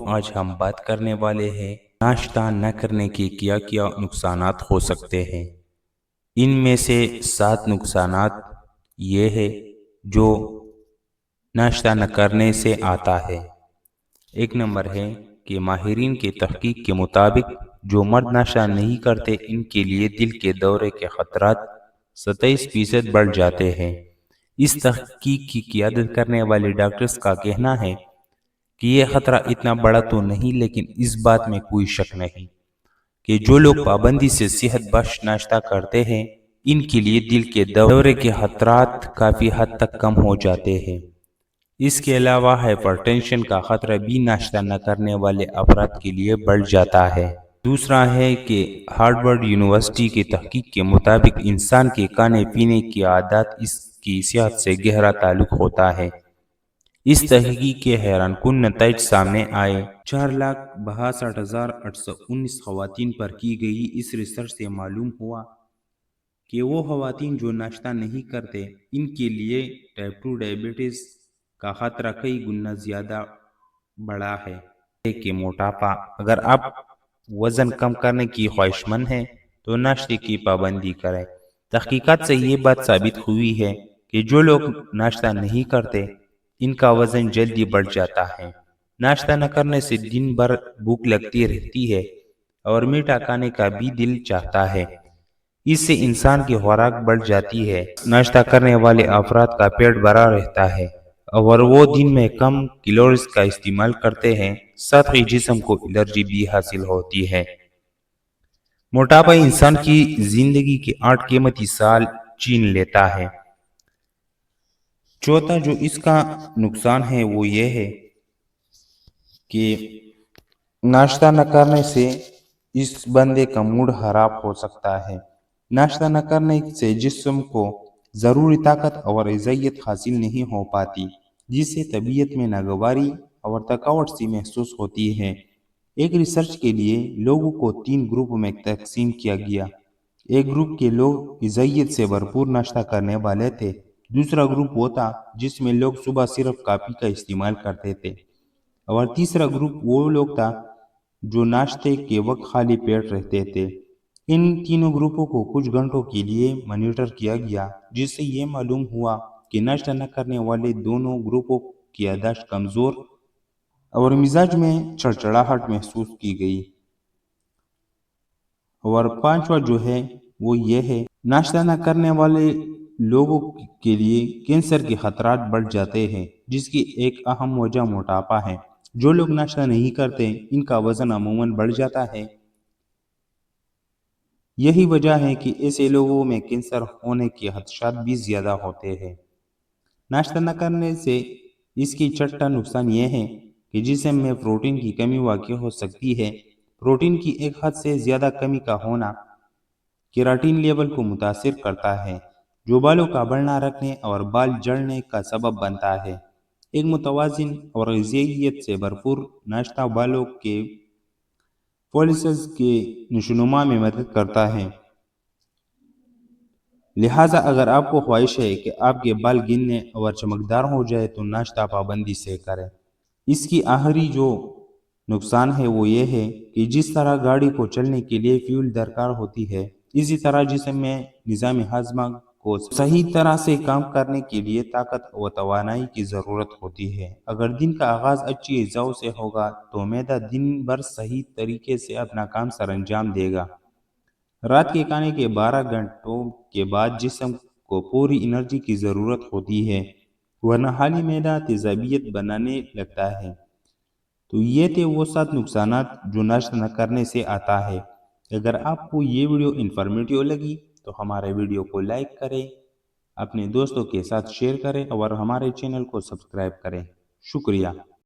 آج ہم بات کرنے والے ہیں ناشتہ نہ کرنے کے کیا کیا نقصانات ہو سکتے ہیں۔ ان میں سے 7 نقصانات یہ ہے جو ناشتہ نہ کرنے سے آتا ہے۔ ایک نمبر ہے کہ ماہرین کی تحقیق کے مطابق جو مرد ناشتہ نہیں کرتے ان کے لیے دل کے دورے کے خطرات 27% بڑھ جاتے ہیں۔ اس تحقیق کی قیادت کرنے والے ڈاکٹرز کا کہنا ہے کہ یہ خطرہ اتنا بڑا تو نہیں، لیکن اس بات میں کوئی شک نہیں کہ جو لوگ پابندی سے صحت بخش ناشتہ کرتے ہیں ان کے لیے دل کے دورے کے خطرات کافی حد تک کم ہو جاتے ہیں۔ اس کے علاوہ ہائپر ٹینشن کا خطرہ بھی ناشتہ نہ کرنے والے افراد کے لیے بڑھ جاتا ہے۔ دوسرا ہے کہ ہارورڈ یونیورسٹی کی تحقیق کے مطابق انسان کے کھانے پینے کی عادات اس کی صحت سے گہرا تعلق ہوتا ہے۔ اس تحقیق کے حیران کن نتائج سامنے آئے۔ 4,62,819 خواتین پر کی گئی اس ریسرچ سے معلوم ہوا کہ وہ خواتین جو ناشتہ نہیں کرتے ان کے لیے ٹائپ 2 ڈائبٹیز کا خطرہ کئی گنا زیادہ بڑا ہے۔ کہ موٹاپا، اگر آپ وزن کم کرنے کی خواہش مند ہیں تو ناشتے کی پابندی کریں۔ تحقیقات سے یہ بات ثابت ہوئی ہے کہ جو لوگ ناشتہ نہیں کرتے ان کا وزن جلدی بڑھ جاتا ہے۔ ناشتہ نہ کرنے سے دن بھر بھوک لگتی رہتی ہے اور میٹھا کھانے کا بھی دل چاہتا ہے۔ اس سے انسان کی خوراک بڑھ جاتی ہے۔ ناشتہ کرنے والے افراد کا پیٹ بھرا رہتا ہے اور وہ دن میں کم کیلوریز کا استعمال کرتے ہیں، ساتھ ہی جسم کو انرجی بھی حاصل ہوتی ہے۔ موٹاپا انسان کی زندگی کے 8 قیمتی سال چھین لیتا ہے۔ چوتھا جو اس کا نقصان ہے وہ یہ ہے کہ ناشتہ نہ کرنے سے اس بندے کا موڈ خراب ہو سکتا ہے۔ ناشتہ نہ کرنے سے جسم کو ضروری طاقت اور غذائیت حاصل نہیں ہو پاتی، جس سے طبیعت میں ناگواری اور تھکاوٹ سی محسوس ہوتی ہے۔ ایک ریسرچ کے لیے لوگوں کو 3 گروپ میں تقسیم کیا گیا۔ ایک گروپ کے لوگ غذائیت سے بھرپور ناشتہ کرنے والے تھے، دوسرا گروپ وہ تھا جس میں لوگ صبح صرف کافی کا استعمال کرتے تھے، اور تیسرا گروپ وہ لوگ تھا جو ناشتے کے وقت خالی پیٹ رہتے تھے۔ ان تینوں گروپوں کو کچھ گھنٹوں کے لیے مانیٹر کیا گیا، جس سے یہ معلوم ہوا کہ ناشتہ نہ کرنے والے دونوں گروپوں کی یادداشت کمزور اور مزاج میں چڑچڑاہٹ محسوس کی گئی۔ اور پانچواں جو ہے وہ یہ ہے، ناشتہ نہ کرنے والے لوگوں کے لیے کینسر کے خطرات بڑھ جاتے ہیں، جس کی ایک اہم وجہ موٹاپا ہے۔ جو لوگ ناشتہ نہیں کرتے ان کا وزن عموماً بڑھ جاتا ہے۔ یہی وجہ ہے کہ ایسے لوگوں میں کینسر ہونے کے خدشات بھی زیادہ ہوتے ہیں۔ ناشتہ نہ کرنے سے اس کی چھٹا نقصان یہ ہے کہ جسم میں پروٹین کی کمی واقع ہو سکتی ہے۔ پروٹین کی ایک حد سے زیادہ کمی کا ہونا کیراٹین لیول کو متاثر کرتا ہے، جو بالوں کا بڑھنا رکنے اور بال جھڑنے کا سبب بنتا ہے۔ ایک متوازن اور غذائیت سے بھرپور ناشتہ بالوں کے فالسز کے نشوونما میں مدد کرتا ہے۔ لہٰذا اگر آپ کو خواہش ہے کہ آپ کے بال گرنے اور چمکدار ہو جائے تو ناشتہ پابندی سے کریں۔ اس کی آخری جو نقصان ہے وہ یہ ہے کہ جس طرح گاڑی کو چلنے کے لیے فیول درکار ہوتی ہے، اسی طرح جسم میں نظام ہاضمہ کو صحیح طرح سے کام کرنے کے لیے طاقت و توانائی کی ضرورت ہوتی ہے۔ اگر دن کا آغاز اچھی غذاؤں سے ہوگا تو معدہ دن بھر صحیح طریقے سے اپنا کام سر انجام دے گا۔ رات کے کھانے کے 12 گھنٹوں کے بعد جسم کو پوری انرجی کی ضرورت ہوتی ہے، ورنہ خالی معدہ تیزابیت بنانے لگتا ہے۔ تو یہ تھے وہ 7 نقصانات جو ناشتہ نہ کرنے سے آتا ہے۔ اگر آپ کو یہ ویڈیو انفارمیٹیو لگی تو ہمارے ویڈیو کو لائک کریں، اپنے دوستوں کے ساتھ شیئر کریں اور ہمارے چینل کو سبسکرائب کریں۔ شکریہ۔